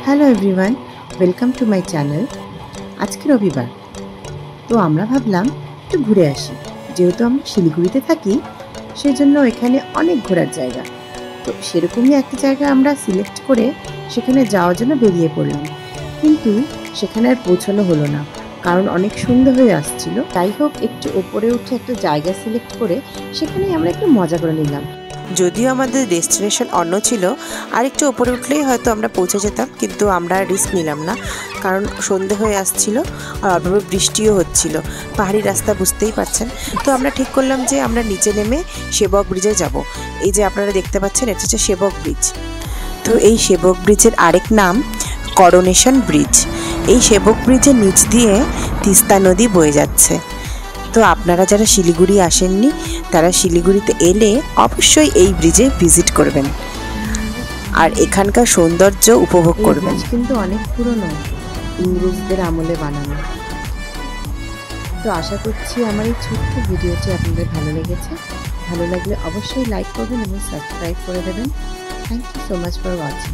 Hello everyone, welcome to my channel. আজকে রবিবার, তো আমরা ভাবলাম একটু ঘুরে আসি। যেহেতু আমরা শিলিগুড়িতে থাকি, সেজন্য এখানে অনেক ঘোরার জায়গা। তো সেরকমই একটা জায়গা আমরা সিলেক্ট করে সেখানে যাওয়ার জন্য বেরিয়ে পড়লাম, কিন্তু সেখানে আর পৌঁছানো হলো না, কারণ অনেক সন্ধ্যা হয়ে আসছিল। যাই হোক, একটু ওপরে উঠে একটা জায়গা সিলেক্ট করে সেখানেই আমরা একটু মজা করে নিলাম। যদিও আমাদের ডেস্টিনেশন অন্য ছিল, আর একটু ওপরে উঠলেই হয়তো আমরা পৌঁছে যেতাম, কিন্তু আমরা রিস্ক নিলাম না, কারণ সন্ধে হয়ে আসছিল আর অল্প বৃষ্টিও হচ্ছিল। পাহাড়ি রাস্তা বুঝতেই পারছেন। তো আমরা ঠিক করলাম যে আমরা নিচে নেমে সেবক ব্রিজে যাব। এই যে আপনারা দেখতে পাচ্ছেন, এটা হচ্ছে সেবক ব্রিজ। তো এই সেবক ব্রিজের আরেক নাম করোনেশন ব্রিজ। এই সেবক ব্রিজের নিচ দিয়ে তিস্তা নদী বয়ে যাচ্ছে। তো আপনারা যারা শিলিগুড়ি আসেননি, তারা শিলিগুড়িতে এলে অবশ্যই এই ব্রিজে ভিজিট করবেন আর এখানকার সৌন্দর্য উপভোগ করবেন। কিন্তু অনেক পুরনো, ইংরেজদের আমলে বানানো। তো আশা করছি আমার এই ছোট্ট ভিডিওটি আপনাদের ভালো লেগেছে। ভালো লাগলে অবশ্যই লাইক করবেন এবং সাবস্ক্রাইব করে দেবেন। Thank you so much for watching.